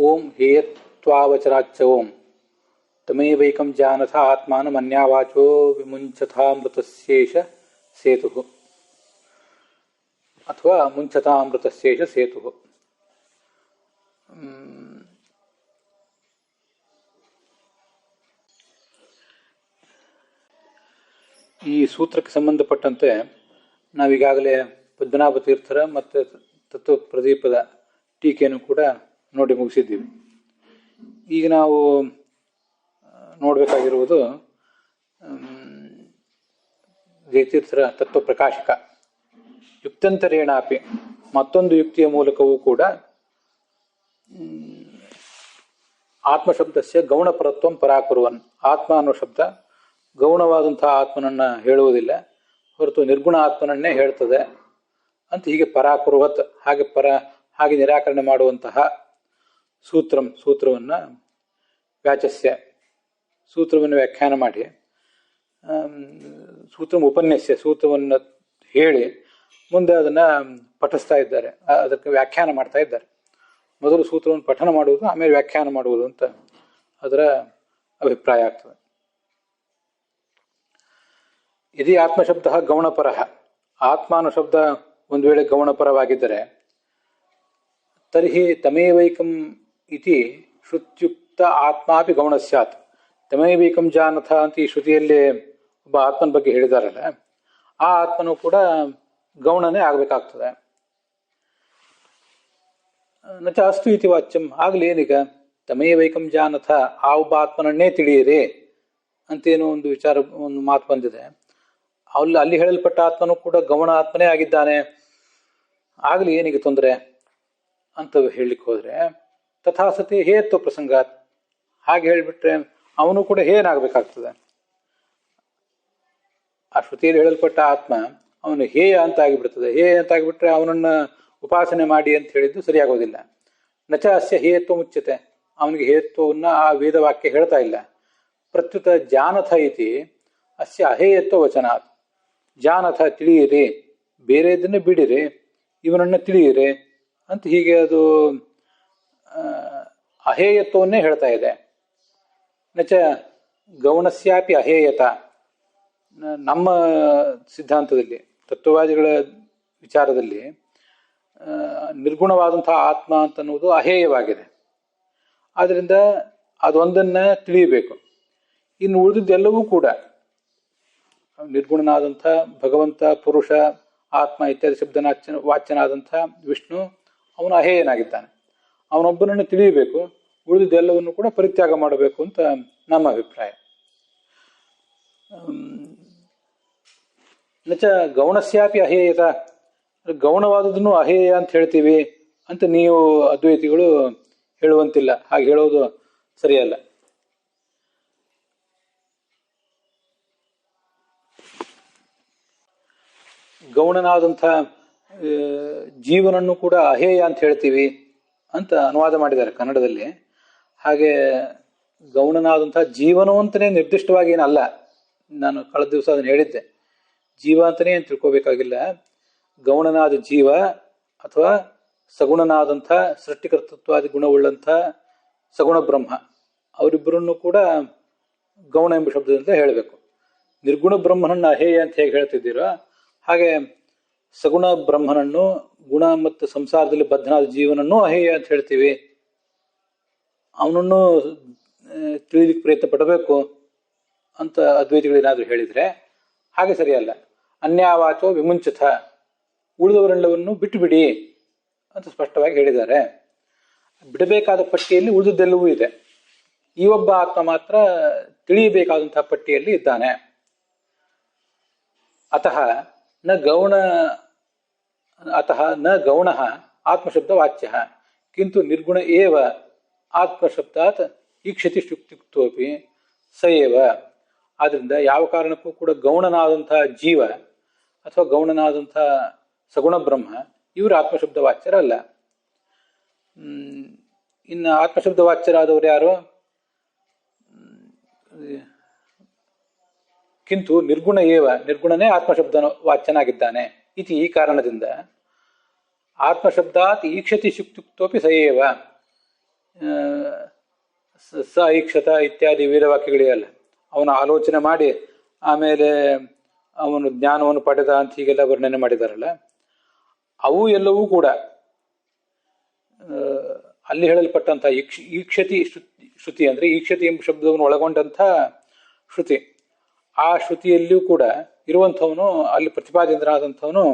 ಓಂ ಹೇಯತ್ವಾವಚರಾಚ್ಚ ಓಂ ತಮೇವೈಕಂ ಜಾನಥ ಆತ್ಮಾನಮನ್ಯಾವಾಚೋ ವಿಮುಂಚಥಾಮೃತಸ್ಯೇಷ ಸೇತು ಅಥವಾ ಮುಂಚತಾಮೃತಸ್ಯೇಷ ಸೇತು. ಈ ಸೂತ್ರಕ್ಕೆ ಸಂಬಂಧಪಟ್ಟಂತೆ ನಾವೀಗಾಗಲೇ ಪದ್ಮನಾಭ ತೀರ್ಥರ ಮತ್ತು ತತ್ವ ಪ್ರದೀಪದ ಟೀಕೆಯನ್ನು ಕೂಡ ನೋಡಿ ಮುಗಿಸಿದ್ದೀವಿ. ಈಗ ನಾವು ನೋಡಬೇಕಾಗಿರುವುದು ಜಯತೀರ್ಥರ ತತ್ವ ಪ್ರಕಾಶಕ. ಯುಕ್ತಂತರೇಣಾಪಿ, ಮತ್ತೊಂದು ಯುಕ್ತಿಯ ಮೂಲಕವೂ ಕೂಡ ಆತ್ಮಶಬ್ದಸ್ಯ ಗೌಣಪರತ್ವಂ ಪರಾಕುರುವನ್, ಆತ್ಮ ಅನ್ನೋ ಶಬ್ದ ಗೌಣವಾದಂತಹ ಆತ್ಮನನ್ನು ಹೇಳುವುದಿಲ್ಲ, ಹೊರತು ನಿರ್ಗುಣ ಆತ್ಮನನ್ನೇ ಹೇಳ್ತದೆ ಅಂತ ಹೀಗೆ ಪರಾಕುರುವತ್, ಹಾಗೆ ನಿರಾಕರಣೆ ಮಾಡುವಂತಹ ಸೂತ್ರವನ್ನು ವ್ಯಾಚಸ್ಯ, ಸೂತ್ರವನ್ನು ವ್ಯಾಖ್ಯಾನ ಮಾಡಿ, ಉಪನ್ಯಾಸ ಸೂತ್ರವನ್ನು ಹೇಳಿ ಮುಂದೆ ಅದನ್ನು ಪಠಿಸ್ತಾ ಇದ್ದಾರೆ, ಅದಕ್ಕೆ ವ್ಯಾಖ್ಯಾನ ಮಾಡ್ತಾ ಇದ್ದಾರೆ. ಮೊದಲು ಸೂತ್ರವನ್ನು ಪಠನ ಮಾಡುವುದು, ಆಮೇಲೆ ವ್ಯಾಖ್ಯಾನ ಮಾಡುವುದು ಅಂತ ಅದರ ಅಭಿಪ್ರಾಯ ಆಗ್ತದೆ. ಯದಿ ಆತ್ಮಶಬ್ದ ಗೌಣಪರ, ಆತ್ಮ ಅನ್ನೋ ಶಬ್ದ ಒಂದು ವೇಳೆ ಗೌಣಪರವಾಗಿದ್ದರೆ ತರ್ಹಿ ತಮೇವೈಕಂ ಇತಿ ಶ್ರುತ್ಯುಕ್ತ ಆತ್ಮಾಪಿ ಗೌಣ ಸ್ಯಾತ್. ತಮೇವೈಕಂ ಜಾನಥ ಅಂತ ಈ ಶ್ರುತಿಯಲ್ಲಿ ಒಬ್ಬ ಆತ್ಮನ ಬಗ್ಗೆ ಹೇಳಿದಾರಲ್ಲ, ಆ ಆತ್ಮನೂ ಕೂಡ ಗೌಣನೇ ಆಗಬೇಕಾಗ್ತದೆ. ನಚ ಅಸ್ತು ಇತಿ ವಾಚ್ಯಂ, ಆಗಲಿ ಏನೀಗ ತಮೇವೈಕಂ ಜಾನಥ, ಆ ಒಬ್ಬ ಆತ್ಮನನ್ನೇ ತಿಳಿಯಿರಿ ಅಂತೇನೋ ಒಂದು ವಿಚಾರ, ಒಂದು ಮಾತು ಬಂದಿದೆ. ಅಲ್ಲಿ ಹೇಳಲ್ಪಟ್ಟ ಆತ್ಮನೂ ಕೂಡ ಗೌಣ ಆತ್ಮನೇ ಆಗಿದ್ದಾನೆ, ಆಗಲಿ ಏನೀಗ ತೊಂದರೆ ಅಂತ ಹೇಳಲಿಕ್ಕೆ ಹೋದರೆ ತಥಾಸತಿ ಹೇಯತ್ವ ಪ್ರಸಂಗಾತ್, ಹಾಗೆ ಹೇಳಿಬಿಟ್ರೆ ಅವನು ಕೂಡ ಹೇಯನಾಗಬೇಕಾಗ್ತದೆ. ಆ ಶ್ರುತಿಯಲ್ಲಿ ಹೇಳಲ್ಪಟ್ಟ ಆತ್ಮ ಅವನು ಹೇಯ ಅಂತ ಆಗಿಬಿಡ್ತದೆ. ಹೇಯ ಅಂತ ಆಗಿಬಿಟ್ರೆ ಅವನನ್ನು ಉಪಾಸನೆ ಮಾಡಿ ಅಂತ ಹೇಳಿದ್ದು ಸರಿಯಾಗೋದಿಲ್ಲ. ನಚ ಅಸ್ಯ ಹೇಯತ್ವ ಮುಚ್ಯತೆ, ಅವನಿಗೆ ಹೇಯತ್ವವನ್ನು ಆ ವೇದವಾಕ್ಯ ಹೇಳ್ತಾ ಇಲ್ಲ. ಪ್ರತ್ಯುತ ಜಾನಥ ಇತಿ ಅಸ್ಯ ಅಹೇಯತ್ವ ವಚನಾತ್, ಜಾನಥ ತಿಳಿಯಿರಿ, ಬೇರೆದನ್ನೇ ಬಿಡಿರಿ, ಇವನನ್ನು ತಿಳಿಯಿರಿ ಅಂತ ಹೀಗೆ ಅದು ಅಹೇಯತ್ವವನ್ನೇ ಹೇಳ್ತಾ ಇದೆ. ನಚ ಗೌಣಸ್ಯಾಪಿ ಅಹೇಯತ, ನಮ್ಮ ಸಿದ್ಧಾಂತದಲ್ಲಿ ತತ್ವವಾದಿಗಳ ವಿಚಾರದಲ್ಲಿ ನಿರ್ಗುಣವಾದಂತಹ ಆತ್ಮ ಅಂತನ್ನುವುದು ಅಹೇಯವಾಗಿದೆ. ಆದ್ದರಿಂದ ಅದೊಂದನ್ನು ತಿಳಿಯಬೇಕು. ಇನ್ನು ಉಳಿದಿದ್ದೆಲ್ಲವೂ ಕೂಡ ನಿರ್ಗುಣನಾದಂಥ ಭಗವಂತ, ಪುರುಷ, ಆತ್ಮ ಇತ್ಯಾದಿ ಶಬ್ದನ ವಾಚ್ಯನಾದಂಥ ವಿಷ್ಣು, ಅವನು ಅಹೇಯನಾಗಿದ್ದಾನೆ. ಅವನೊಬ್ಬನನ್ನು ತಿಳಿಯಬೇಕು, ಉಳಿದಿದ್ದೆಲ್ಲವನ್ನು ಕೂಡ ಪರಿತ್ಯಾಗ ಮಾಡಬೇಕು ಅಂತ ನಮ್ಮ ಅಭಿಪ್ರಾಯ. ನಚ ಗೌಣಸ್ಯಾಪಿ ಅಹೇಯತ, ಗೌಣವಾದದನ್ನು ಅಹೇಯ ಅಂತ ಹೇಳ್ತೀವಿ ಅಂತ ನೀವು ಅದ್ವೈತಿಗಳು ಹೇಳುವಂತಿಲ್ಲ. ಹಾಗೆ ಹೇಳೋದು ಸರಿಯಲ್ಲ. ಗೌಣನಾದಂಥ ಜೀವನನ್ನು ಕೂಡ ಅಹೇಯ ಅಂತ ಹೇಳ್ತೀವಿ ಅಂತ ಅನುವಾದ ಮಾಡಿದ್ದಾರೆ ಕನ್ನಡದಲ್ಲಿ. ಹಾಗೆ ಗೌಣನಾದಂಥ ಜೀವನವಂತನೇ ನಿರ್ದಿಷ್ಟವಾಗಿ ಏನಲ್ಲ, ನಾನು ಕಳೆದ ದಿವಸ ಅದನ್ನು ಹೇಳಿದ್ದೆ. ಜೀವ ಅಂತಲೇ ಏನು ತಿಳ್ಕೋಬೇಕಾಗಿಲ್ಲ. ಗೌಣನಾದ ಜೀವ ಅಥವಾ ಸಗುಣನಾದಂಥ ಸೃಷ್ಟಿಕರ್ತತ್ವಾದಿ ಗುಣವುಳ್ಳಂಥ ಸಗುಣ ಬ್ರಹ್ಮ, ಅವರಿಬ್ಬರನ್ನು ಕೂಡ ಗೌಣ ಎಂಬ ಶಬ್ದದಿಂದ ಹೇಳಬೇಕು. ನಿರ್ಗುಣ ಬ್ರಹ್ಮನನ್ನು ಅಹೇಯ ಅಂತ ಹೇಗೆ ಹೇಳ್ತಿದ್ದೀರೋ ಹಾಗೆ ಸಗುಣ ಬ್ರಹ್ಮನನ್ನು, ಗುಣ ಮತ್ತು ಸಂಸಾರದಲ್ಲಿ ಬದ್ಧನಾದ ಜೀವನನ್ನು ಅಹೇಯ ಅಂತ ಹೇಳ್ತೀವಿ. ಅವನನ್ನು ತಿಳಿಲಿಕ್ಕೆ ಪ್ರಯತ್ನ ಪಡಬೇಕು ಅಂತ ಅದ್ವೈತಿಗಳೇನಾದರೂ ಹೇಳಿದರೆ ಹಾಗೆ ಸರಿಯಲ್ಲ. ಅನ್ಯಾವಾಚೋ ವಿಮುಂಚಥ, ಉಳಿದವರೆಲ್ಲವನ್ನು ಬಿಟ್ಟು ಬಿಡಿ ಅಂತ ಸ್ಪಷ್ಟವಾಗಿ ಹೇಳಿದ್ದಾರೆ. ಬಿಡಬೇಕಾದ ಪಟ್ಟಿಯಲ್ಲಿ ಉಳಿದದ್ದೆಲ್ಲವೂ ಇದೆ. ಈ ಒಬ್ಬ ಆತ್ಮ ಮಾತ್ರ ತಿಳಿಯಬೇಕಾದಂತಹ ಪಟ್ಟಿಯಲ್ಲಿ ಇದ್ದಾನೆ. ಅತಃ ನ ಗೌಣ ಆತ್ಮಶಬ್ದ ವಾಚ್ಯ ಕಿಂತು ನಿರ್ಗುಣ ಏವ ಆತ್ಮಶಬ್ದಾತ್ ಈಕ್ಷತಿ ಶುಕ್ತಿಯುಕ್ತೋಪಿ ಸಯೇವ. ಆದ್ದರಿಂದ ಯಾವ ಕಾರಣಕ್ಕೂ ಕೂಡ ಗೌಣನಾದಂತಹ ಜೀವ ಅಥವಾ ಗೌಣನಾದಂಥ ಸಗುಣ ಬ್ರಹ್ಮ ಇವರು ಆತ್ಮಶಬ್ದ ವಾಚ್ಯರಲ್ಲ. ಇನ್ನು ಆತ್ಮಶಬ್ದ ವಾಚ್ಯರಾದವರು ಯಾರು? ಕಿಂತು ನಿರ್ಗುಣ ಏವ, ನಿರ್ಗುಣನೇ ಆತ್ಮಶಬ್ದ ವಾಚ್ಯನಾಗಿದ್ದಾನೆ. ಇತಿ, ಈ ಕಾರಣದಿಂದ ಆತ್ಮಶಬ್ದಾತ್ ಈಕ್ಷತಿ ಶುಕ್ತಿಯುಕ್ತೋಪಿ ಸಯೇವ, ಸ ಈಕ್ಷತ ಇತ್ಯಾದಿ ವೇದವಾಕ್ಯಗಳಿಗೆಲ್ಲ ಅವನು ಆಲೋಚನೆ ಮಾಡಿ ಆಮೇಲೆ ಅವನು ಜ್ಞಾನವನ್ನು ಪಡೆದ ಅಂತ ಹೀಗೆಲ್ಲ ವರ್ಣನೆ ಮಾಡಿದಾರಲ್ಲ, ಅವು ಎಲ್ಲವೂ ಕೂಡ ಅಲ್ಲಿ ಹೇಳಲ್ಪಟ್ಟಂಥ ಈಕ್ಷತಿ ಶ್ರುತಿ ಅಂದರೆ ಈಕ್ಷತಿ ಎಂಬ ಶಬ್ದವನ್ನು ಒಳಗೊಂಡಂಥ ಶ್ರುತಿ. ಆ ಶ್ರುತಿಯಲ್ಲಿಯೂ ಕೂಡ ಇರುವಂಥವನು, ಅಲ್ಲಿ ಪ್ರತಿಪಾದ್ಯನಾದಂಥವನು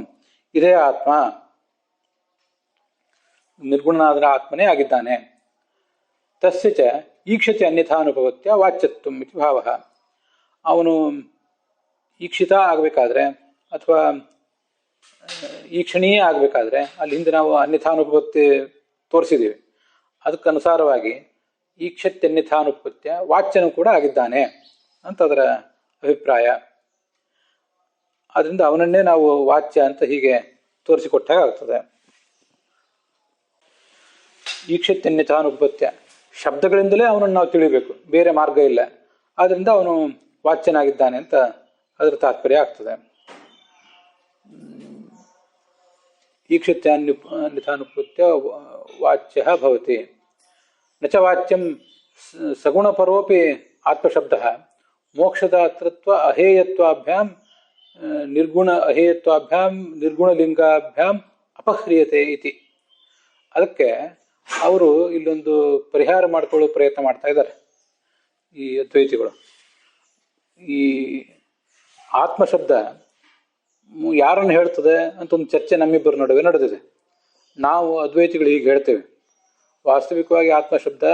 ಇದೇ ಆತ್ಮ, ನಿರ್ಗುಣನಾದ ಆತ್ಮನೇ ಆಗಿದ್ದಾನೆ. ತಸ್ಯ ಚ ಈಕ್ಷತೆ ಅನ್ಯಥಾನುಭವತ್ಯ ವಾಚ್ಯತ್ವಂ ಇತಿ ಭಾವ. ಅವನು ಈಕ್ಷಿತ ಆಗಬೇಕಾದ್ರೆ ಅಥವಾ ಈಕ್ಷಣೀಯ ಆಗಬೇಕಾದ್ರೆ ಅಲ್ಲಿ ಹಿಂದೆ ನಾವು ಅನ್ಯಥಾನುಭವತ್ಯ ತೋರಿಸಿದ್ದೀವಿ. ಅದಕ್ಕನುಸಾರವಾಗಿ ಈಕ್ಷತ್ಯನ್ಯಥಾನುಪತ್ಯ ವಾಚ್ಯನೂ ಕೂಡ ಆಗಿದ್ದಾನೆ ಅಂತ ಅದರ ಅಭಿಪ್ರಾಯ. ಅದರಿಂದ ಅವನನ್ನೇ ನಾವು ವಾಚ್ಯ ಅಂತ ಹೀಗೆ ತೋರಿಸಿಕೊಟ್ಟಾಗ ಆಗ್ತದೆ. ಈಕ್ಷತ್ಯನ್ಯಥಾನುಪತ್ಯ ಶಬ್ದಗಳಿಂದಲೇ ಅವನನ್ನು ನಾವು ತಿಳಿಬೇಕು, ಬೇರೆ ಮಾರ್ಗ ಇಲ್ಲ. ಆದ್ದರಿಂದ ಅವನು ವಾಚ್ಯನಾಗಿದ್ದಾನೆ ಅಂತ ಅದರ ತಾತ್ಪರ್ಯ ಆಗ್ತದೆ. ಈಕ್ಷತ್ಯನ್ಯಥಾನುಪತ್ಯ ವಾಚ್ಯ ಭವತಿ. ನ ಚ ವಾಚ್ಯಂ ಸಗುಣಪರೋಪಿ ಆತ್ಮಶಬ್ದಃ ಮೋಕ್ಷದಾತೃತ್ವ ಅಹೇಯತ್ವಾಭ್ಯಾಂ ನಿರ್ಗುಣ ಅಹೇಯತ್ವಾಭ್ಯಾಂ ನಿರ್ಗುಣಲಿಂಗಾಭ್ಯಾಂ ಅಪಹ್ರಿಯತೆ ಇತಿ. ಅದಕ್ಕೆ ಅವರು ಇಲ್ಲೊಂದು ಪರಿಹಾರ ಮಾಡಿಕೊಳ್ಳೋ ಪ್ರಯತ್ನ ಮಾಡ್ತಾ ಇದ್ದಾರೆ ಈ ಅದ್ವೈತಿಗಳು. ಈ ಆತ್ಮಶಬ್ದ ಯಾರನ್ನು ಹೇಳ್ತದೆ ಅಂತ ಒಂದು ಚರ್ಚೆ ನಮ್ಮಿಬ್ಬರ ನಡುವೆ ನಡೆದಿದೆ. ನಾವು ಅದ್ವೈತಿಗಳು ಹೀಗೆ ಹೇಳ್ತೇವೆ, ವಾಸ್ತವಿಕವಾಗಿ ಆತ್ಮಶಬ್ದ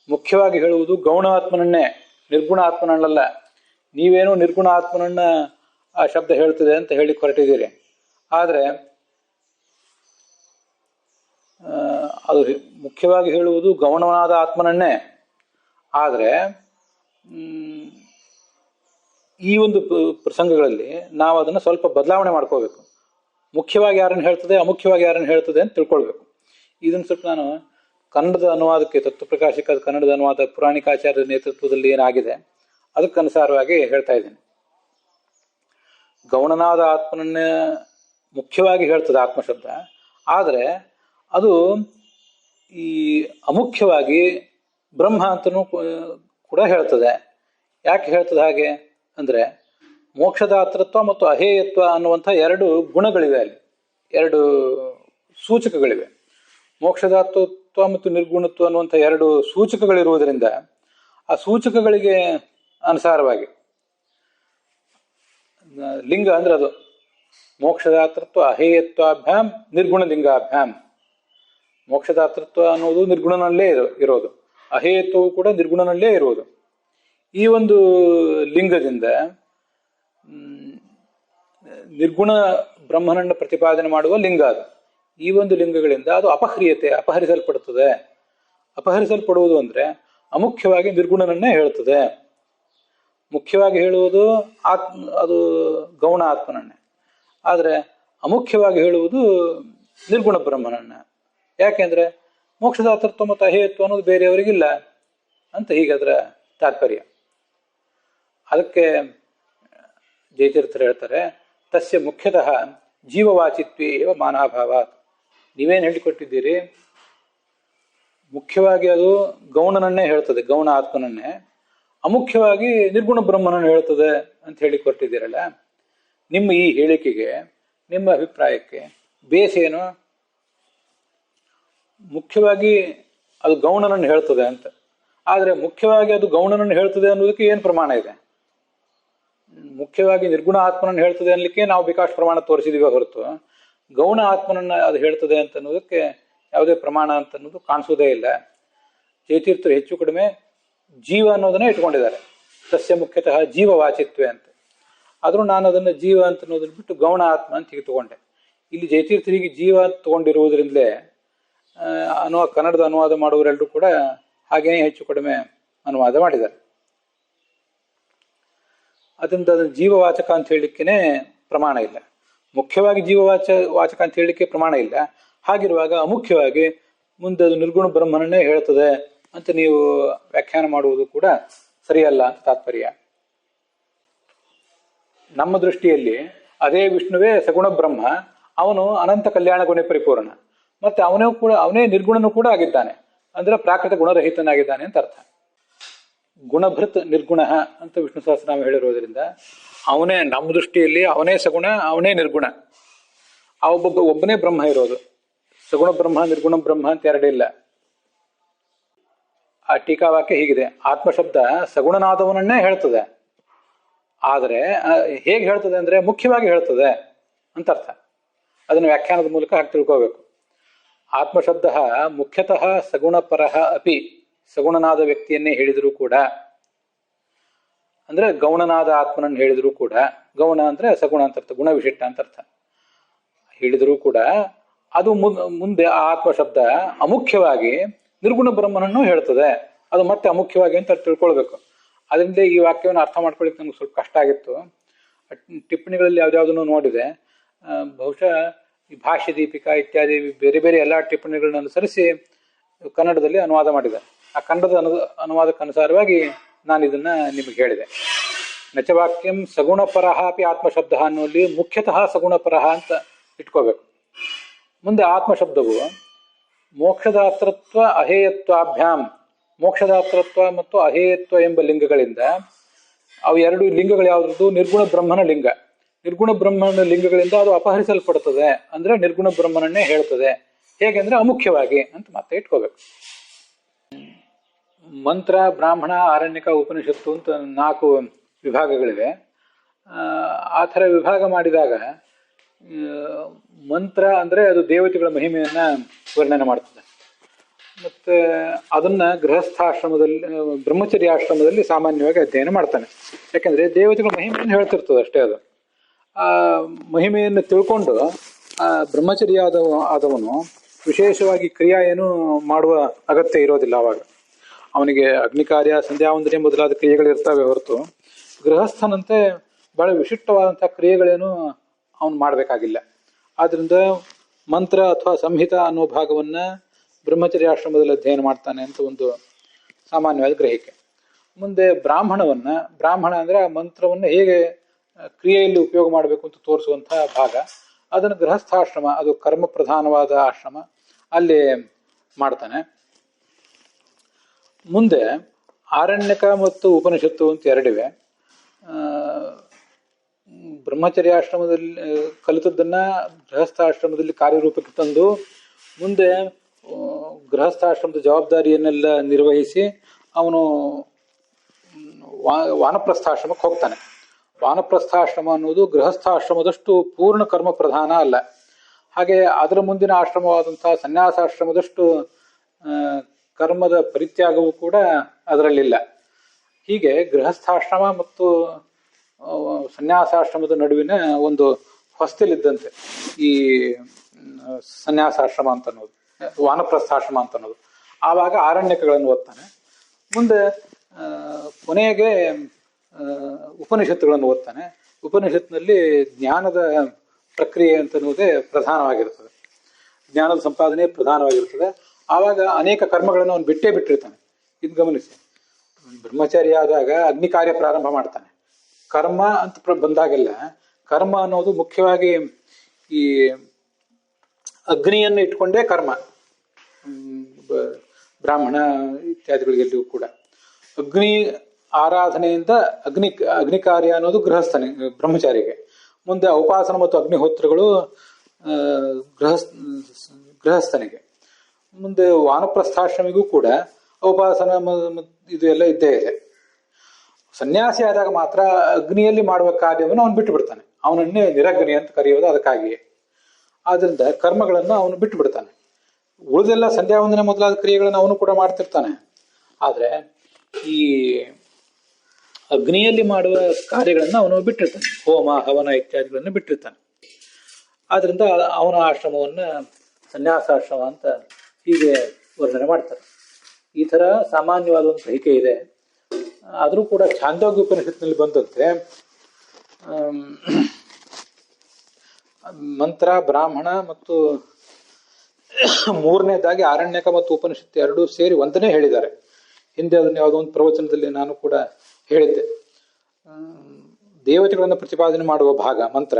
ಮುಖ್ಯವಾಗಿ ಹೇಳುವುದು ಗೌಣ ಆತ್ಮನನ್ನೇ, ನಿರ್ಗುಣ ಆತ್ಮನನ್ನಲ್ಲ. ನೀವೇನೋ ನಿರ್ಗುಣ ಆತ್ಮನನ್ನ ಆ ಶಬ್ದ ಹೇಳ್ತದೆ ಅಂತ ಹೇಳಿ ಹೊರಟಿದ್ದೀರಿ. ಆದರೆ ಅದು ಮುಖ್ಯವಾಗಿ ಹೇಳುವುದು ಗೌಣವಾದ ಆತ್ಮನನ್ನೇ. ಆದರೆ ಈ ಒಂದು ಪ್ರಸಂಗಗಳಲ್ಲಿ ನಾವು ಅದನ್ನು ಸ್ವಲ್ಪ ಬದಲಾವಣೆ ಮಾಡ್ಕೋಬೇಕು. ಮುಖ್ಯವಾಗಿ ಯಾರನ್ನು ಹೇಳ್ತದೆ, ಅಮುಖ್ಯವಾಗಿ ಯಾರನ್ನು ಹೇಳ್ತದೆ ಅಂತ ತಿಳ್ಕೊಳ್ಬೇಕು. ಇದನ್ನು ಸ್ವಲ್ಪ ನಾನು ಕನ್ನಡದ ಅನುವಾದಕ್ಕೆ, ತತ್ವಪ್ರಕಾಶಕ ಕನ್ನಡದ ಅನುವಾದ ಪುರಾಣಿಕಾಚಾರ್ಯರ ನೇತೃತ್ವದಲ್ಲಿ ಏನಾಗಿದೆ ಅದಕ್ಕನುಸಾರವಾಗಿ ಹೇಳ್ತಾ ಇದ್ದೀನಿ. ಗೌಣನಾದ ಆತ್ಮನನ್ನ ಮುಖ್ಯವಾಗಿ ಹೇಳ್ತದೆ ಆತ್ಮಶಬ್ದ. ಆದರೆ ಅದು ಈ ಅಮುಖ್ಯವಾಗಿ ಬ್ರಹ್ಮ ಅಂತನೂ ಕೂಡ ಹೇಳ್ತದೆ. ಯಾಕೆ ಹೇಳ್ತದೆ ಹಾಗೆ ಅಂದರೆ, ಮೋಕ್ಷದಾತೃತ್ವ ಮತ್ತು ಅಹೇಯತ್ವ ಅನ್ನುವಂಥ ಎರಡು ಗುಣಗಳಿವೆ, ಅಲ್ಲಿ ಎರಡು ಸೂಚಕಗಳಿವೆ. ಮೋಕ್ಷದಾತೃತ್ವ ಮತ್ತು ನಿರ್ಗುಣತ್ವ ಅನ್ನುವಂಥ ಎರಡು ಸೂಚಕಗಳಿರುವುದರಿಂದ ಆ ಸೂಚಕಗಳಿಗೆ ಅನುಸಾರವಾಗಿ ಲಿಂಗ ಅಂದ್ರೆ ಅದು ಮೋಕ್ಷದಾತೃತ್ವ ಅಹೇಯತ್ವಾಭ್ಯಾಂ ನಿರ್ಗುಣಲಿಂಗಾಭ್ಯಾಂ. ಮೋಕ್ಷದಾತೃತ್ವ ಅನ್ನೋದು ನಿರ್ಗುಣನಲ್ಲೇ ಇರೋದು, ಅಹೇಯತ್ವವು ಕೂಡ ನಿರ್ಗುಣನಲ್ಲೇ ಇರುವುದು. ಈ ಒಂದು ಲಿಂಗದಿಂದ ನಿರ್ಗುಣ ಬ್ರಹ್ಮನನ್ನು ಪ್ರತಿಪಾದನೆ ಮಾಡುವ ಲಿಂಗ ಅದು. ಈ ಒಂದು ಲಿಂಗಗಳಿಂದ ಅದು ಅಪಹರಿಸಲ್ಪಡುತ್ತದೆ. ಅಪಹರಿಸಲ್ಪಡುವುದು ಅಂದರೆ ಅಮುಖ್ಯವಾಗಿ ನಿರ್ಗುಣನನ್ನೇ ಹೇಳ್ತದೆ. ಮುಖ್ಯವಾಗಿ ಹೇಳುವುದು ಅದು ಗೌಣ ಆತ್ಮನನ್ನೇ, ಆದರೆ ಅಮುಖ್ಯವಾಗಿ ಹೇಳುವುದು ನಿರ್ಗುಣ ಬ್ರಹ್ಮನನ್ನ. ಯಾಕೆಂದ್ರೆ ಮೋಕ್ಷದಾತೃತ್ವ ಮತ್ತು ಅಹೇಯತ್ವ ಅನ್ನೋದು ಬೇರೆಯವರಿಗಿಲ್ಲ ಅಂತ ಹೀಗೆ ಅದರ ತಾತ್ಪರ್ಯ. ಅದಕ್ಕೆ ಜಯತೀರ್ಥರು ಹೇಳ್ತಾರೆ, ತಸ್ಯ ಮುಖ್ಯತಃ ಜೀವವಾಚಿತ್ವೇ ಏವ ಮಾನಾಭಾವಾತ್. ನೀವೇನು ಹೇಳಿಕೊಟ್ಟಿದ್ದೀರಿ, ಮುಖ್ಯವಾಗಿ ಅದು ಗೌಣನನ್ನೇ ಹೇಳ್ತದೆ, ಗೌಣ ಆತ್ಮನನ್ನೇ. ಅಮುಖ್ಯವಾಗಿ ನಿರ್ಗುಣ ಬ್ರಹ್ಮನನ್ನು ಹೇಳ್ತದೆ ಅಂತ ಹೇಳಿ ಕೊಟ್ಟಿದ್ದೀರಲ್ಲ, ನಿಮ್ಮ ಈ ಹೇಳಿಕೆಗೆ, ನಿಮ್ಮ ಅಭಿಪ್ರಾಯಕ್ಕೆ ಬೇಸೇನು? ಮುಖ್ಯವಾಗಿ ಅದು ಗೌಣನನ್ನು ಹೇಳ್ತದೆ ಅಂತ, ಆದರೆ ಮುಖ್ಯವಾಗಿ ಅದು ಗೌಣನನ್ನು ಹೇಳ್ತದೆ ಅನ್ನೋದಕ್ಕೆ ಏನು ಪ್ರಮಾಣ ಇದೆ? ಮುಖ್ಯವಾಗಿ ನಿರ್ಗುಣ ಆತ್ಮನನ್ನು ಹೇಳ್ತದೆ ಅನ್ನಲಿಕ್ಕೆ ನಾವು ವಿಕಾಸ ಪ್ರಮಾಣ ತೋರಿಸಿದೀವಿ ಹೊರತು, ಗೌಣ ಆತ್ಮನನ್ನ ಅದು ಹೇಳ್ತದೆ ಅಂತ ಅನ್ನೋದಕ್ಕೆ ಯಾವುದೇ ಪ್ರಮಾಣ ಅಂತ ಅನ್ನೋದು ಕಾಣಿಸೋದೇ ಇಲ್ಲ. ಜಯತೀರ್ಥರು ಹೆಚ್ಚು ಕಡಿಮೆ ಜೀವ ಅನ್ನೋದನ್ನೇ ಇಟ್ಕೊಂಡಿದ್ದಾರೆ, ತಸ್ಯ ಮುಖ್ಯತಃ ಜೀವವಾಚಿತ್ವೇ ಅಂತ. ಆದರೂ ನಾನು ಅದನ್ನು ಜೀವ ಅಂತ ಅನ್ನೋದನ್ನ ಬಿಟ್ಟು ಗೌಣ ಆತ್ಮ ಅಂತ ಹೀಗೆ ತಗೊಂಡೆ. ಇಲ್ಲಿ ಜಯತೀರ್ಥರಿಗೆ ಜೀವ ಅಂತ ತಗೊಂಡಿರುವುದರಿಂದಲೇ ಕನ್ನಡದ ಅನುವಾದ ಮಾಡುವವರೆಲ್ಲರೂ ಕೂಡ ಹಾಗೇನೇ ಹೆಚ್ಚು ಕಡಿಮೆ ಅನುವಾದ ಮಾಡಿದ್ದಾರೆ. ಅದರಿಂದ ಅದನ್ನು ಜೀವವಾಚಕ ಅಂತ ಹೇಳಲಿಕ್ಕೇನೆ ಪ್ರಮಾಣ ಇಲ್ಲ. ಮುಖ್ಯವಾಗಿ ವಾಚಕ ಅಂತ ಹೇಳಲಿಕ್ಕೆ ಪ್ರಮಾಣ ಇಲ್ಲ. ಹಾಗಿರುವಾಗ ಅಮುಖ್ಯವಾಗಿ ಮುಂದೆ ಅದು ನಿರ್ಗುಣ ಬ್ರಹ್ಮನನ್ನೇ ಹೇಳ್ತದೆ ಅಂತ ನೀವು ವ್ಯಾಖ್ಯಾನ ಮಾಡುವುದು ಕೂಡ ಸರಿಯಲ್ಲ ಅಂತ ತಾತ್ಪರ್ಯ. ನಮ್ಮ ದೃಷ್ಟಿಯಲ್ಲಿ ಅದೇ ವಿಷ್ಣುವೇ ಸಗುಣ ಬ್ರಹ್ಮ, ಅವನು ಅನಂತ ಕಲ್ಯಾಣ ಗುಣ ಪರಿಪೂರ್ಣ, ಮತ್ತೆ ಅವನೇ ನಿರ್ಗುಣನೂ ಕೂಡ ಆಗಿದ್ದಾನೆ. ಅಂದ್ರೆ ಪ್ರಾಕೃತ ಗುಣರಹಿತನಾಗಿದ್ದಾನೆ ಅಂತ ಅರ್ಥ. ಗುಣಭೃತ್ ನಿರ್ಗುಣ ಅಂತ ವಿಷ್ಣು ಸಹಸ್ರನಾಮ ಹೇಳಿರೋದ್ರಿಂದ ಅವನೇ, ನಮ್ಮ ದೃಷ್ಟಿಯಲ್ಲಿ ಅವನೇ ಸಗುಣ, ಅವನೇ ನಿರ್ಗುಣ. ಆ ಒಬ್ಬನೇ ಬ್ರಹ್ಮ ಇರೋದು. ಸಗುಣ ಬ್ರಹ್ಮ, ನಿರ್ಗುಣ ಬ್ರಹ್ಮ ಅಂತ ಎರಡಿಲ್ಲ. ಆ ಟೀಕಾವಾಕ್ಯ ಹೀಗಿದೆ: ಆತ್ಮಶಬ್ದ ಸಗುಣನಾದವನನ್ನೇ ಹೇಳ್ತದೆ, ಆದರೆ ಹೇಗೆ ಹೇಳ್ತದೆ ಅಂದ್ರೆ ಮುಖ್ಯವಾಗಿ ಹೇಳ್ತದೆ ಅಂತ ಅರ್ಥ. ಅದನ್ನು ವ್ಯಾಖ್ಯಾನದ ಮೂಲಕ ಹಾಗೆ ತಿಳ್ಕೋಬೇಕು. ಆತ್ಮಶಬ್ದ ಮುಖ್ಯತಃ ಸಗುಣಪರಃ ಅಪಿ, ಸಗುಣನಾದ ವ್ಯಕ್ತಿಯನ್ನೇ ಹೇಳಿದರೂ ಕೂಡ, ಅಂದ್ರೆ ಗೌಣನಾದ ಆತ್ಮನನ್ನು ಹೇಳಿದರೂ ಕೂಡ, ಗೌಣ ಅಂದ್ರೆ ಸಗುಣ ಅಂತ ಅರ್ಥ, ಗುಣವಿಶಿಷ್ಟ ಅಂತ ಅರ್ಥ, ಹೇಳಿದರೂ ಕೂಡ ಅದು ಮುಂದೆ ಆ ಆತ್ಮಶಬ್ದ ಅಮುಖ್ಯವಾಗಿ ನಿರ್ಗುಣ ಬ್ರಹ್ಮನನ್ನು ಹೇಳ್ತದೆ. ಅದು ಮತ್ತೆ ಅಮುಖ್ಯವಾಗಿ ಅಂತ ತಿಳ್ಕೊಳ್ಬೇಕು. ಅದರಿಂದ ಈ ವಾಕ್ಯವನ್ನು ಅರ್ಥ ಮಾಡ್ಕೊಳ್ಳಿಕ್ಕೆ ನಮ್ಗೆ ಸ್ವಲ್ಪ ಕಷ್ಟ ಆಗಿತ್ತು. ಟಿಪ್ಪಣಿಗಳಲ್ಲಿ ಯಾವ್ದಾವುದನ್ನು ನೋಡಿದೆ. ಬಹುಶಃ ಈ ಭಾಷ್ಯ ದೀಪಿಕಾ ಇತ್ಯಾದಿ ಬೇರೆ ಬೇರೆ ಎಲ್ಲ ಟಿಪ್ಪಣಿಗಳನ್ನ ಅನುಸರಿಸಿ ಕನ್ನಡದಲ್ಲಿ ಅನುವಾದ ಮಾಡಿದೆ. ಆ ಕನ್ನಡದ ಅನುವಾದಕ್ಕನುಸಾರವಾಗಿ ನಾನು ಇದನ್ನ ನಿಮಗೆ ಹೇಳಿದೆ. ನಚವಾಕ್ಯಂ ಸಗುಣಪರಃ ಅಪಿ ಆತ್ಮಶಬ್ದ ಅನ್ನೋಲ್ಲಿ ಮುಖ್ಯತಃ ಸಗುಣಪರಃ ಅಂತ ಇಟ್ಕೋಬೇಕು. ಮುಂದೆ ಆತ್ಮಶಬ್ದವು ಮೋಕ್ಷದಾತೃತ್ವ ಅಹೇಯತ್ವಾಭ್ಯಾಂ, ಮೋಕ್ಷದಾತೃತ್ವ ಮತ್ತು ಅಹೇಯತ್ವ ಎಂಬ ಲಿಂಗಗಳಿಂದ, ಅವು ಎರಡು ಲಿಂಗಗಳು ಯಾವುದು? ನಿರ್ಗುಣ ಬ್ರಹ್ಮನ ಲಿಂಗ. ನಿರ್ಗುಣ ಬ್ರಹ್ಮನ ಲಿಂಗಗಳಿಂದ ಅದು ಅಪಹರಿಸಲ್ಪಡುತ್ತದೆ, ಅಂದ್ರೆ ನಿರ್ಗುಣ ಬ್ರಹ್ಮನನ್ನೇ ಹೇಳ್ತದೆ. ಹೇಗೆಂದ್ರೆ ಅಮುಖ್ಯವಾಗಿ ಅಂತ ಮತ್ತೆ ಇಟ್ಕೋಬೇಕು. ಮಂತ್ರ, ಬ್ರಾಹ್ಮಣ, ಆರಣ್ಯಕ, ಉಪನಿಷತ್ತು ಅಂತ 4 ವಿಭಾಗಗಳಿವೆ. ಆ ಥರ ವಿಭಾಗ ಮಾಡಿದಾಗ ಮಂತ್ರ ಅಂದ್ರೆ ಅದು ದೇವತೆಗಳ ಮಹಿಮೆಯನ್ನ ವರ್ಣನೆ ಮಾಡ್ತದೆ. ಮತ್ತೆ ಅದನ್ನ ಗೃಹಸ್ಥಾಶ್ರಮದಲ್ಲಿ, ಬ್ರಹ್ಮಚರ್ಯಾಶ್ರಮದಲ್ಲಿ ಸಾಮಾನ್ಯವಾಗಿ ಅಧ್ಯಯನ ಮಾಡ್ತಾನೆ. ಯಾಕಂದ್ರೆ ದೇವತೆಗಳ ಮಹಿಮೆಯನ್ನು ಹೇಳ್ತಿರ್ತದೆ ಅಷ್ಟೇ. ಅದು ಆ ಮಹಿಮೆಯನ್ನು ತಿಳ್ಕೊಂಡು ಆ ಬ್ರಹ್ಮಚರ್ಯ ಆದವನು ವಿಶೇಷವಾಗಿ ಕ್ರಿಯಾ ಏನು ಮಾಡುವ ಅಗತ್ಯ ಇರೋದಿಲ್ಲ. ಅವಾಗ ಅವನಿಗೆ ಅಗ್ನಿ ಕಾರ್ಯ, ಸಂಧ್ಯಾವಂದನೆ ಮೊದಲಾದ ಕ್ರಿಯೆಗಳಿರ್ತವೆ ಹೊರತು ಗೃಹಸ್ಥನಂತೆ ಬಹಳ ವಿಶಿಷ್ಟವಾದಂತಹ ಕ್ರಿಯೆಗಳೇನು ಅವನು ಮಾಡಬೇಕಾಗಿಲ್ಲ. ಆದ್ರಿಂದ ಮಂತ್ರ ಅಥವಾ ಸಂಹಿತ ಅನ್ನೋ ಭಾಗವನ್ನ ಬ್ರಹ್ಮಚರ್ಯಾಶ್ರಮದಲ್ಲಿ ಅಧ್ಯಯನ ಮಾಡ್ತಾನೆ ಅಂತ ಒಂದು ಸಾಮಾನ್ಯವಾದ ಗ್ರಹಿಕೆ. ಮುಂದೆ ಬ್ರಾಹ್ಮಣ ಅಂದ್ರೆ ಆ ಮಂತ್ರವನ್ನು ಹೇಗೆ ಕ್ರಿಯೆಯಲ್ಲಿ ಉಪಯೋಗ ಮಾಡಬೇಕು ಅಂತ ತೋರಿಸುವಂತಹ ಭಾಗ. ಅದನ್ನು ಗೃಹಸ್ಥಾಶ್ರಮ, ಅದು ಕರ್ಮ ಪ್ರಧಾನವಾದ ಆಶ್ರಮ, ಅಲ್ಲಿ ಮಾಡ್ತಾನೆ. ಮುಂದೆ ಆರಣ್ಯಕ ಮತ್ತು ಉಪನಿಷತ್ತು ಅಂತ ಎರಡಿವೆ. ಬ್ರಹ್ಮಚರ್ಯಾಶ್ರಮದಲ್ಲಿ ಕಲಿತದ್ದನ್ನ ಗೃಹಸ್ಥಾಶ್ರಮದಲ್ಲಿ ಕಾರ್ಯರೂಪಕ್ಕೆ ತಂದು ಮುಂದೆ ಗೃಹಸ್ಥಾಶ್ರಮದ ಜವಾಬ್ದಾರಿಯನ್ನೆಲ್ಲ ನಿರ್ವಹಿಸಿ ಅವನು ವಾನಪ್ರಸ್ಥಾಶ್ರಮಕ್ಕೆ ಹೋಗ್ತಾನೆ. ವಾನಪ್ರಸ್ಥಾಶ್ರಮ ಅನ್ನೋದು ಗೃಹಸ್ಥಾಶ್ರಮದಷ್ಟು ಪೂರ್ಣ ಕರ್ಮ ಪ್ರಧಾನ ಅಲ್ಲ. ಹಾಗೆ ಅದರ ಮುಂದಿನ ಆಶ್ರಮವಾದಂತಹ ಸನ್ಯಾಸಾಶ್ರಮದಷ್ಟು ಕರ್ಮದ ಪರಿತ್ಯಾಗವೂ ಕೂಡ ಅದರಲ್ಲಿಲ್ಲ. ಹೀಗೆ ಗೃಹಸ್ಥಾಶ್ರಮ ಮತ್ತು ಸನ್ಯಾಸಾಶ್ರಮದ ನಡುವಿನ ಒಂದು ಹೊಸ್ತಿಲಿದ್ದಂತೆ ಈ ಸನ್ಯಾಸಾಶ್ರಮ ಅಂತ ಅನ್ನೋದು, ವಾನಪ್ರಸ್ಥಾಶ್ರಮ ಅಂತ ಅನ್ನೋದು. ಆವಾಗ ಆರಣ್ಯಕಗಳನ್ನು ಓದ್ತಾನೆ. ಮುಂದೆ ಕೊನೆಗೆ ಉಪನಿಷತ್ತುಗಳನ್ನು ಓದ್ತಾನೆ. ಉಪನಿಷತ್ನಲ್ಲಿ ಜ್ಞಾನದ ಪ್ರಕ್ರಿಯೆ ಅಂತನ್ನುವುದೇ ಪ್ರಧಾನವಾಗಿರ್ತದೆ, ಜ್ಞಾನದ ಸಂಪಾದನೆ ಪ್ರಧಾನವಾಗಿರ್ತದೆ. ಆವಾಗ ಅನೇಕ ಕರ್ಮಗಳನ್ನು ಅವನು ಬಿಟ್ಟಿರ್ತಾನೆ. ಇದು ಗಮನಿಸಿ, ಬ್ರಹ್ಮಚಾರಿ ಆದಾಗ ಅಗ್ನಿ ಕಾರ್ಯ ಪ್ರಾರಂಭ ಮಾಡ್ತಾನೆ. ಕರ್ಮ ಅಂತ ಬಂದಾಗೆಲ್ಲ ಕರ್ಮ ಅನ್ನೋದು ಮುಖ್ಯವಾಗಿ ಈ ಅಗ್ನಿಯನ್ನು ಇಟ್ಕೊಂಡೇ ಕರ್ಮ. ಬ್ರಾಹ್ಮಣ ಇತ್ಯಾದಿಗಳಿಗೆಲ್ಲೂ ಕೂಡ ಅಗ್ನಿ ಆರಾಧನೆಯಿಂದ ಅಗ್ನಿ ಕಾರ್ಯ ಅನ್ನೋದು ಬ್ರಹ್ಮಚಾರಿಗೆ. ಮುಂದೆ ಉಪಾಸನ ಮತ್ತು ಅಗ್ನಿಹೋತ್ರಗಳು ಗೃಹಸ್ಥನಿಗೆ. ಮುಂದೆ ವಾನಪ್ರಸ್ಥಾಶ್ರಮಿಗೂ ಕೂಡ ಉಪಾಸನ ಇದು ಎಲ್ಲ ಇದ್ದೇ ಇದೆ. ಸನ್ಯಾಸಿ ಆದಾಗ ಮಾತ್ರ ಅಗ್ನಿಯಲ್ಲಿ ಮಾಡುವ ಕಾರ್ಯವನ್ನು ಅವನು ಬಿಟ್ಟು ಬಿಡ್ತಾನೆ. ಅವನನ್ನೇ ನಿರಗ್ನಿ ಅಂತ ಕರೆಯೋದು ಅದಕ್ಕಾಗಿಯೇ. ಆದ್ರಿಂದ ಕರ್ಮಗಳನ್ನು ಅವನು ಬಿಟ್ಟು ಬಿಡ್ತಾನೆ. ಉಳಿದೆಲ್ಲ ಸಂಧ್ಯಾವಂದನೆ ಮೊದಲಾದ ಕ್ರಿಯೆಗಳನ್ನು ಅವನು ಕೂಡ ಮಾಡ್ತಿರ್ತಾನೆ. ಆದ್ರೆ ಈ ಅಗ್ನಿಯಲ್ಲಿ ಮಾಡುವ ಕಾರ್ಯಗಳನ್ನು ಅವನು ಬಿಟ್ಟಿರ್ತಾನೆ. ಹೋಮ, ಹವನ ಇತ್ಯಾದಿಗಳನ್ನು ಬಿಟ್ಟಿರ್ತಾನೆ. ಆದ್ರಿಂದ ಅವನ ಆಶ್ರಮವನ್ನ ಸನ್ಯಾಸಾಶ್ರಮ ಅಂತ ಹೀಗೆ ವರ್ಣನೆ ಮಾಡ್ತಾರೆ. ಈ ತರ ಸಾಮಾನ್ಯವಾದ ಒಂದು ಗ್ರಹಿಕೆ ಇದೆ. ಆದರೂ ಕೂಡ ಛಾಂದೋಗ್ಯ ಉಪನಿಷತ್ನಲ್ಲಿ ಬಂದಂತೆ ಮಂತ್ರ, ಬ್ರಾಹ್ಮಣ ಮತ್ತು ಮೂರನೇದಾಗಿ ಆರಣ್ಯಕ ಮತ್ತು ಉಪನಿಷತ್ತು ಎರಡೂ ಸೇರಿ ಒಂದನ್ನೇ ಹೇಳಿದ್ದಾರೆ. ಹಿಂದೆ ಅದನ್ನು ಯಾವುದೋ ಒಂದು ಪ್ರವಚನದಲ್ಲಿ ನಾನು ಕೂಡ ಹೇಳಿದ್ದೆ. ದೇವತೆಗಳನ್ನು ಪ್ರತಿಪಾದನೆ ಮಾಡುವ ಭಾಗ ಮಂತ್ರ,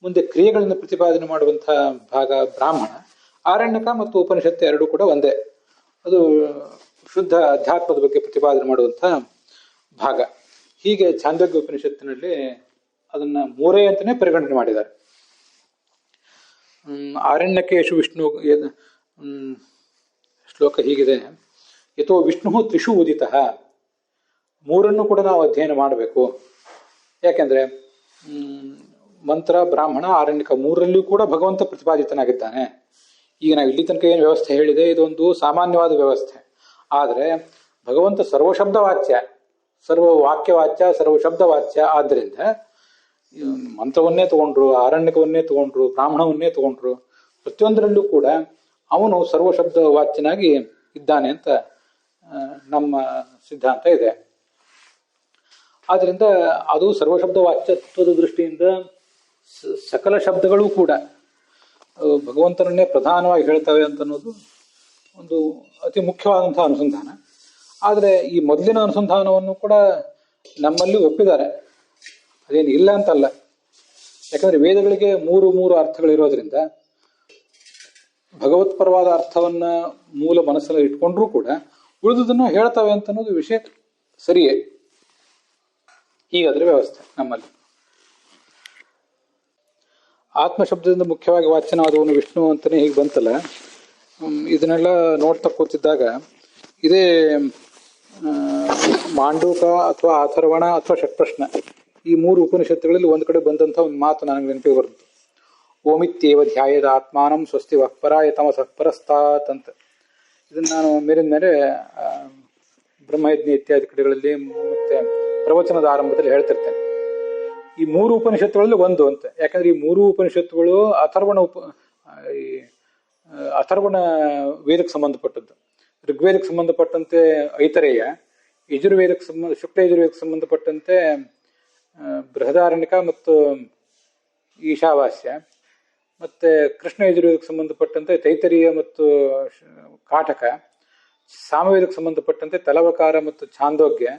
ಮುಂದೆ ಕ್ರಿಯೆಗಳನ್ನು ಪ್ರತಿಪಾದನೆ ಮಾಡುವಂತಹ ಭಾಗ ಬ್ರಾಹ್ಮಣ. ಆರಣ್ಯಕ ಮತ್ತು ಉಪನಿಷತ್ತು ಎರಡೂ ಕೂಡ ಒಂದೇ. ಅದು ಶುದ್ಧ ಅಧ್ಯಾತ್ಮದ ಬಗ್ಗೆ ಪ್ರತಿಪಾದನೆ ಮಾಡುವಂಥ ಭಾಗ. ಹೀಗೆ ಛಾಂದೋಗ್ಯ ಉಪನಿಷತ್ತಿನಲ್ಲಿ ಅದನ್ನ ಮೂರೇ ಅಂತಾನೆ ಪರಿಗಣನೆ ಮಾಡಿದ್ದಾರೆ. ಆರಣ್ಯಕೇಶು ವಿಷ್ಣು ಶ್ಲೋಕ ಹೀಗಿದೆ: ಯಥೋ ವಿಷ್ಣು ತ್ರಿಷು ಉದಿತ. ಮೂರನ್ನು ಕೂಡ ನಾವು ಅಧ್ಯಯನ ಮಾಡಬೇಕು. ಯಾಕೆಂದ್ರೆ ಮಂತ್ರ, ಬ್ರಾಹ್ಮಣ, ಆರಣ್ಯಕ ಮೂರರಲ್ಲಿಯೂ ಕೂಡ ಭಗವಂತ ಪ್ರತಿಪಾದಿತನಾಗಿದ್ದಾನೆ. ಈಗ ನಾವು ಇಲ್ಲಿ ತನಕ ಏನು ವ್ಯವಸ್ಥೆ ಹೇಳಿದೆ ಇದೊಂದು ಸಾಮಾನ್ಯವಾದ ವ್ಯವಸ್ಥೆ. ಆದರೆ ಭಗವಂತ ಸರ್ವಶಬ್ದವಾಚ್ಯ, ಸರ್ವ ವಾಕ್ಯವಾಚ್ಯ, ಸರ್ವಶಬ್ದವಾಚ್ಯ. ಆದ್ದರಿಂದ ಮಂತ್ರವನ್ನೇ ತಗೊಂಡ್ರು, ಆರಣ್ಯಕವನ್ನೇ ತಗೊಂಡ್ರು, ಬ್ರಾಹ್ಮಣವನ್ನೇ ತಗೊಂಡ್ರು, ಪ್ರತಿಯೊಂದರಲ್ಲೂ ಕೂಡ ಅವನು ಸರ್ವಶಬ್ದ ವಾಚ್ಯನಾಗಿ ಇದ್ದಾನೆ ಅಂತ ನಮ್ಮ ಸಿದ್ಧಾಂತ ಇದೆ. ಆದ್ದರಿಂದ ಅದು ಸರ್ವಶಬ್ದ ವಾಚ್ಯತ್ವದ ದೃಷ್ಟಿಯಿಂದ ಸಕಲ ಶಬ್ದಗಳೂ ಕೂಡ ಭಗವಂತನನ್ನೇ ಪ್ರಧಾನವಾಗಿ ಹೇಳ್ತವೆ ಅಂತ ಅನ್ನೋದು ಒಂದು ಅತಿ ಮುಖ್ಯವಾದಂತಹ ಅನುಸಂಧಾನ. ಆದರೆ ಈ ಮೊದಲಿನ ಅನುಸಂಧಾನವನ್ನು ಕೂಡ ನಮ್ಮಲ್ಲಿ ಒಪ್ಪಿದ್ದಾರೆ, ಅದೇನು ಇಲ್ಲ ಅಂತಲ್ಲ. ಯಾಕಂದ್ರೆ ವೇದಗಳಿಗೆ ಮೂರು ಮೂರು ಅರ್ಥಗಳಿರೋದ್ರಿಂದ ಭಗವತ್ಪರವಾದ ಅರ್ಥವನ್ನ ಮೂಲ ಮನಸ್ಸಲ್ಲಿ ಇಟ್ಕೊಂಡ್ರೂ ಕೂಡ ಉಳಿದುದನ್ನು ಹೇಳ್ತವೆ ಅಂತ ಅನ್ನೋದು ವಿಷಯ ಸರಿಯೇ. ಹೀಗಾದ್ರೆ ವ್ಯವಸ್ಥೆ ನಮ್ಮಲ್ಲಿ. ಆತ್ಮಶಬ್ದದಿಂದ ಮುಖ್ಯವಾಗಿ ವಾಚ್ಯನಾದವನು ವಿಷ್ಣು ಅಂತಾನೆ ಹೀಗೆ ಬಂತಲ್ಲ, ಇದನ್ನೆಲ್ಲ ನೋಡ್ತಾ ಕೂತಿದ್ದಾಗ ಇದೇ ಮಾಂಡೂಕ ಅಥವಾ ಅಥರ್ವಣ ಅಥವಾ ಷಟ್ಪ್ರಶ್ನ ಈ ಮೂರು ಉಪನಿಷತ್ತುಗಳಲ್ಲಿ ಒಂದು ಕಡೆ ಬಂದಂಥ ಒಂದು ಮಾತು ನನಗೆ ನೆನಪಿಗೆ ಬರುತ್ತೆ: ಓಮಿತ್ಯೇವ ಧ್ಯಾಯದ ಆತ್ಮಾನಂ ಸ್ವಸ್ತಿ ವಃಪರಾಯ ತಮಸಃ ಪರಸ್ತಾತ್ ಅಂತ. ಇದನ್ನು ನಾನು ಮೇಲಿನ ಮೇಲೆ ಬ್ರಹ್ಮಯಜ್ಞ ಇತ್ಯಾದಿ ಕಡೆಗಳಲ್ಲಿ ಮತ್ತೆ ಪ್ರವಚನದ ಆರಂಭದಲ್ಲಿ ಹೇಳ್ತಿರ್ತೇನೆ. ಈ ಮೂರು ಉಪನಿಷತ್ತುಗಳಲ್ಲಿ ಒಂದು ಅಂತ. ಯಾಕಂದ್ರೆ ಈ ಮೂರು ಉಪನಿಷತ್ತುಗಳು ಅಥರ್ವಣ ವೇದಕ್ಕೆ ಸಂಬಂಧಪಟ್ಟದ್ದು. ಋಗ್ವೇದಕ್ಕೆ ಸಂಬಂಧಪಟ್ಟಂತೆ ಐತರೇಯ, ಯಜುರ್ವೇದಕ್ಕೆ ಶುಕ್ಲ ಯಜುರ್ವೇದಕ್ಕೆ ಸಂಬಂಧಪಟ್ಟಂತೆ ಬೃಹದಾರಣ್ಯಕ ಮತ್ತು ಈಶಾವಾಸ್ಯ, ಮತ್ತೆ ಕೃಷ್ಣ ಯಜುರ್ವೇದಕ್ಕೆ ಸಂಬಂಧಪಟ್ಟಂತೆ ತೈತರೀಯ ಮತ್ತು ಕಾಟಕ, ಸಾಮವೇದಕ್ಕೆ ಸಂಬಂಧಪಟ್ಟಂತೆ ತಲವಕಾರ ಮತ್ತು ಛಾಂದೋಗ್ಯ,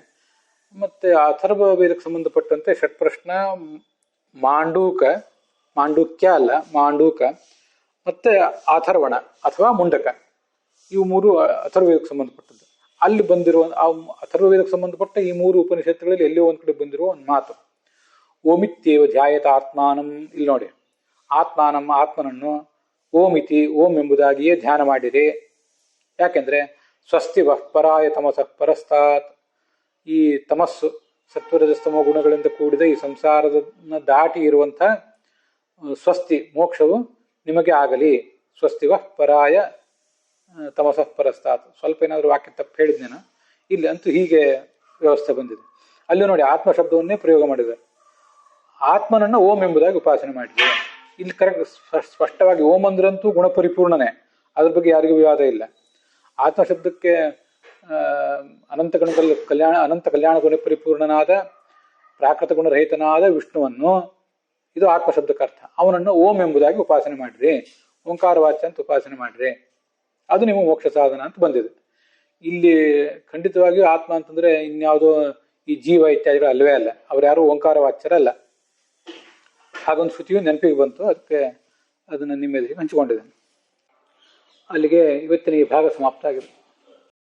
ಮತ್ತೆ ಅಥರ್ವ ವೇದಕ್ಕೆ ಸಂಬಂಧಪಟ್ಟಂತೆ ಷಟ್ಪ್ರಶ್ನ, ಮಾಂಡೂಕ್ಯ ಅಲ್ಲ ಮಾಂಡೂಕ, ಮತ್ತೆ ಅಥರ್ವಣ ಅಥವಾ ಮುಂಡಕ. ಇವು ಮೂರು ಅಥರ್ವವೇದಕ್ಕೆ ಸಂಬಂಧಪಟ್ಟದ್ದು. ಅಲ್ಲಿ ಬಂದಿರುವ ಆ ಅಥರ್ವವೇದಕ್ಕೆ ಸಂಬಂಧಪಟ್ಟ ಈ ಮೂರು ಉಪನಿಷತ್ತುಗಳಲ್ಲಿ ಎಲ್ಲಿಯೋ ಒಂದ್ ಕಡೆ ಬಂದಿರುವ ಒಂದು ಮಾತು: ಓಮಿತ್ಯೇವ ಧ್ಯಾಯತ ಆತ್ಮಾನಂ. ಇಲ್ಲಿ ನೋಡಿ, ಆತ್ಮಾನಂ ಆತ್ಮನನ್ನು, ಓಮಿತಿ ಓಂ ಎಂಬುದಾಗಿಯೇ ಧ್ಯಾನ ಮಾಡಿರಿ. ಯಾಕೆಂದ್ರೆ ಸ್ವಸ್ತಿ ವಃಪರಾಯ ತಮಸಃ ಪರಸ್ತಾತ್. ಈ ತಮಸ್ಸು ಸತ್ವರಜಸ್ತಮ ಗುಣಗಳಿಂದ ಕೂಡಿದ ಈ ಸಂಸಾರದನ್ನ ದಾಟಿ ಇರುವಂಥ ಸ್ವಸ್ತಿ ಮೋಕ್ಷವು ನಿಮಗೆ ಆಗಲಿ. ಸ್ವಸ್ತಿ ವಃಪರಾಯ ತಮಸಃ ಪರಸ್ತಾತ್. ಸ್ವಲ್ಪ ಏನಾದರೂ ವಾಕ್ಯ ತಪ್ಪು ಹೇಳಿದ್ನೇನ? ಇಲ್ಲಿ ಅಂತೂ ಹೀಗೆ ವ್ಯವಸ್ಥೆ ಬಂದಿದೆ. ಅಲ್ಲಿ ನೋಡಿ ಆತ್ಮಶಬ್ದವನ್ನೇ ಪ್ರಯೋಗ ಮಾಡಿದ್ದಾರೆ. ಆತ್ಮನನ್ನು ಓಂ ಎಂಬುದಾಗಿ ಉಪಾಸನೆ ಮಾಡಿದೆ. ಇಲ್ಲಿ ಕರೆಕ್ಟ್ ಸ್ಪಷ್ಟವಾಗಿ ಓಂ ಅಂದ್ರಂತೂ ಗುಣಪರಿಪೂರ್ಣನೇ, ಅದ್ರ ಬಗ್ಗೆ ಯಾರಿಗೂ ವಿವಾದ ಇಲ್ಲ. ಆತ್ಮಶಬ್ದಕ್ಕೆ ಅನಂತ ಕಲ್ಯಾಣ ಗುಣ ಪರಿಪೂರ್ಣನಾದ ಪ್ರಾಕೃತ ಗುಣರಹಿತನಾದ ವಿಷ್ಣುವನ್ನು, ಇದು ಆತ್ಮಶಬ್ದಕ್ಕೆ ಅರ್ಥ. ಅವನನ್ನು ಓಂ ಎಂಬುದಾಗಿ ಉಪಾಸನೆ ಮಾಡ್ರಿ, ಓಂಕಾರ ವಾಚ್ಯ ಅಂತ ಉಪಾಸನೆ ಮಾಡ್ರಿ, ಅದು ನಿಮಗೆ ಮೋಕ್ಷ ಸಾಧನ ಅಂತ ಬಂದಿದೆ. ಇಲ್ಲಿ ಖಂಡಿತವಾಗಿಯೂ ಆತ್ಮ ಅಂತಂದ್ರೆ ಇನ್ಯಾವುದೋ ಈ ಜೀವ ಇತ್ಯಾದಿಗಳು ಅಲ್ವೇ ಅಲ್ಲ. ಅವ್ರು ಯಾರು ಓಂಕಾರ ವಾಚ್ಯರಲ್ಲ. ಹಾಗೊಂದು ಶ್ರುತಿಯು ನೆನಪಿಗೆ ಬಂತು, ಅದಕ್ಕೆ ಅದನ್ನು ನಿಮ್ಮ ಎದುರಿಗೆ ಹಂಚಿಕೊಂಡಿದ್ದೇನೆ. ಅಲ್ಲಿಗೆ ಇವತ್ತಿನ ಈ ಭಾಗ ಸಮಾಪ್ತ ಆಗಿದೆ.